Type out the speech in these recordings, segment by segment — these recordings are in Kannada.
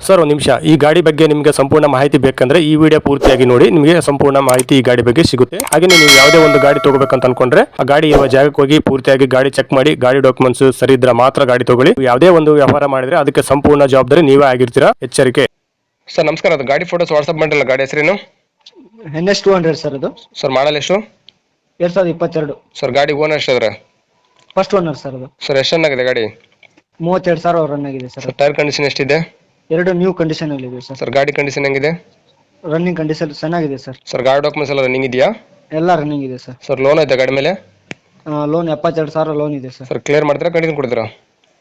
ಸರ್ ಒಂದು ನಿಮಿಷ, ಈ ಗಾಡಿ ಬಗ್ಗೆ ನಿಮಗೆ ಸಂಪೂರ್ಣ ಮಾಹಿತಿ ಬೇಕಂದ್ರೆ ಈ ವಿಡಿಯೋ ಪೂರ್ತಿಯಾಗಿ ನೋಡಿ, ನಿಮಗೆ ಸಂಪೂರ್ಣ ಮಾಹಿತಿ ಈ ಗಾಡಿ ಬಗ್ಗೆ ಸಿಗುತ್ತೆ. ಹಾಗೆ ನೀವು ಯಾವುದೇ ಒಂದು ಗಾಡಿ ತಗೋಬೇಕಂತ ಅನ್ಕೊಂಡ್ರೆ ಆ ಗಾಡಿ ಇರುವ ಜಾಗಕ್ಕೆ ಹೋಗಿ ಪೂರ್ತಿಯಾಗಿ ಗಾಡಿ ಚೆಕ್ ಮಾಡಿ, ಗಾಡಿ ಡಾಕ್ಯುಮೆಂಟ್ಸ್ ಸರಿ ಇದ್ರೆ ಮಾತ್ರ ಗಾಡಿ ತಗೊಳ್ಳಿ. ಯಾವುದೇ ಒಂದು ವ್ಯವಹಾರ ಮಾಡಿದ್ರೆ ಅದಕ್ಕೆ ಸಂಪೂರ್ಣ ಜವಾಬ್ದಾರಿ ನೀವೇ ಆಗಿರ್ತೀರಾ, ಎಚ್ಚರಿಕೆ. ಸರ್ ನಮಸ್ಕಾರ, ಅದು ಗಾಡಿ ಫೋಟೋಸ್ ವಾಟ್ಸ್ಆಪ್ ಮಾಡಿಲ್ಲ, ಗಾಡಿ ಹೆಸರೇನು? NS 200 ಸರ್. ಅದು ಸರ್ ಮಾಡಲ್ ಎಷ್ಟು? 2022 ಸರ್ ಗಾಡಿ ಓನರ್ ಎಷ್ಟಾದ್ರೆ? First owner sir. ಅದು ಸರ್ ಎಷ್ಟು ಚೆನ್ನಾಗಿದೆ ಗಾಡಿ? 32,000 ರನ್ ಆಗಿದೆ ಸರ್. ಟೈರ್ ಕಂಡೀಷನ್ ಎಷ್ಟಿದೆ? ಎರಡು ನ್ಯೂ ಕಂಡೀಷನ್ ಅಲ್ಲಿ ಇದೆ ಸರ್. ಸರ್ ಗಾಡಿ ಕಂಡೀಷನ್ ಹೆಂಗಿದೆ? ರನ್ನಿಂಗ್ ಕಂಡೀಷನ್ ಚೆನ್ನಾಗಿದೆ ಸರ್. ಸರ್ ಗಾಡಿ ಡಾಕ್ಯುಮೆಂಟ್ಸ್ ಎಲ್ಲ ರನ್ನಿಂಗ್ ಇದೆಯಾ? ಎಲ್ಲ ರನ್ನಿಂಗ್ ಇದೆ ಸರ್. ಸರ್ ಲೋನ್ ಐತೆ ಗಾಡಿ ಮೇಲೆ? ಲೋನ್ 72,000 ಲೋನ್ ಇದೆ ಸರ್. ಸರ್ ಕ್ಲಿಯರ್ ಮಾಡ್ತೀರಾ, ಕಂಟಿನ್ಯೂ ಕೊಡ್ತೀರಾ?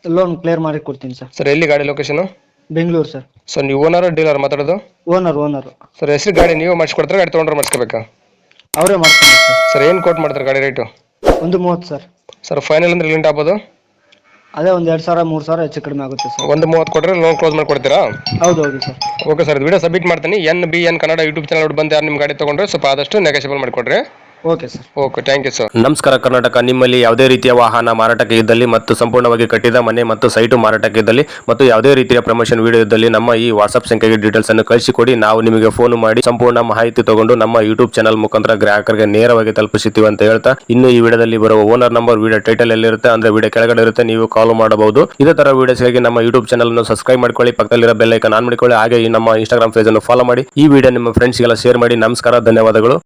ಲೋನ್ ಕ್ಲಿಯರ್ ಮಾಡಿ ಕೊಡ್ತೀನಿ ಸರ್. ಸರ್ ಎಲ್ಲಿ ಗಾಡಿ ಲೊಕೇಶನ್? ಬೆಂಗಳೂರು ಸರ್. ಸರ್ ನೀವು ಓನರ್ ಡೀಲರ್ ಮಾತಾಡೋದು? ಓನರ್. ಸರ್ ಹೆಸರು ಗಾಡಿ ನೀವು ಮಾಡಿಸ್ಕೊಡ್ತಾರೆ, ಗಾಡಿ ತೊಗೊಂಡ್ರೆ ಮಾಡಿಸ್ಕೋಬೇಕಾ? ಅವರೇ ಮಾಡ್ತಾರೆ ಸರ್. ಸರ್ ಏನು ಕೋಟ್ ಮಾಡ್ತಾರೆ ಗಾಡಿ ರೇಟು? 130 ಸರ್. ಸರ್ ಫೈನಲ್ ಅಂದ್ರೆ ಲಿಂಟ್ ಆಗ್ಬೋದು? ಅದೇ ಒಂದು 2,000 3,000 ಹೆಚ್ಚು ಕಡಿಮೆ ಆಗುತ್ತೆ ಸರ್. 130 ಕೊಟ್ಟರೆ ಲೋನ್ ಕ್ಲೋಸ್ ಮಾಡಿ ಕೊಡ್ತೀರಾ? ಹೌದು sir. Okay sir, video submit ಮಾಡ್ತೀನಿ. NBN ಕನ್ನಡ ಯೂಟ್ಯೂಬ್ ಚಾನಲ್ ಬಂದು ಯಾರು ನಿಮ್ಮ ಗಾಡಿ ತೊಗೊಂಡ್ರೆ ಸ್ವಲ್ಪ ಆದಷ್ಟು ನೆಗೋಷಿಯಬಲ್ ಮಾಡಿಕೊಡ್ರಿ. Okay sir. Okay, thank you sir. ನಮಸ್ಕಾರ ಕರ್ನಾಟಕ. ನಿಮ್ಮಲ್ಲಿ ಯಾವುದೇ ರೀತಿಯ ವಾಹನ ಮಾರಾಟಕ್ಕೆ ಇದ್ದಲ್ಲಿ ಮತ್ತು ಸಂಪೂರ್ಣವಾಗಿ ಕಟ್ಟಿದ ಮನೆ ಮತ್ತು ಸೈಟು ಮಾರಾಟಕ್ಕೆ ಇದ್ದಲ್ಲಿ ಮತ್ತು ಯಾವುದೇ ರೀತಿಯ ಪ್ರಮೋಷನ್ ವಿಡಿಯೋ ಇದ್ದಲ್ಲಿ ನಮ್ಮ ಈ ವಾಟ್ಸ್ಆಪ್ ಸಂಖ್ಯೆಗೆ ಡೀಟೇಲ್ಸ್ ಅನ್ನು ಕಳಿಸಿಕೊಡಿ. ನಾವು ನಿಮಗೆ ಫೋನ್ ಮಾಡಿ ಸಂಪೂರ್ಣ ಮಾಹಿತಿ ತಗೊಂಡು ನಮ್ಮ ಯೂಟ್ಯೂಬ್ ಚಾನಲ್ ಮುಖಾಂತರ ಗ್ರಾಹಕರಿಗೆ ನೇರವಾಗಿ ತಲುಪಿಸುತ್ತೀವಿ ಅಂತ ಹೇಳ್ತಾ, ಇನ್ನು ಈ ವಿಡಿಯೋದಲ್ಲಿ ಬರುವ ಓನರ್ ನಂಬರ್ ವಿಡಿಯೋ ಟೈಟಲ್ ಎಲ್ಲಿರುತ್ತೆ ಅಂದ್ರೆ ವಿಡಿಯೋ ಕೆಳಗಡೆ ಇರುತ್ತೆ, ನೀವು ಕಾಲ್ ಮಾಡಬಹುದು. ಇದೇ ತರ ವಿಡಿಯೋಸ್ಗಾಗಿ ನಮ್ಮ ಯೂಟ್ಯೂಬ್ ಚಾನಲ್ ಅನ್ನು ಸಬ್ಸ್ಕ್ರೈಬ್ ಮಾಡ್ಕೊಳ್ಳಿ, ಪಕ್ಕದಲ್ಲಿರೋ ಬೆಲ್ ಐಕಾನ್ ಆನ್ ಮಾಡಿಕೊಳ್ಳಿ. ಹಾಗೆ ಈ ನಮ್ಮ ಇನ್ಸ್ಟಾಗ್ರಾಮ್ ಪೇಜ್ ಅನ್ನು ಫಾಲೋ ಮಾಡಿ. ಈ ವಿಡಿಯೋ ನಿಮ್ಮ ಫ್ರೆಂಡ್ಸ್ಗೆಲ್ಲ ಶೇರ್ ಮಾಡಿ. ನಮಸ್ಕಾರ, ಧನ್ಯವಾದಗಳು.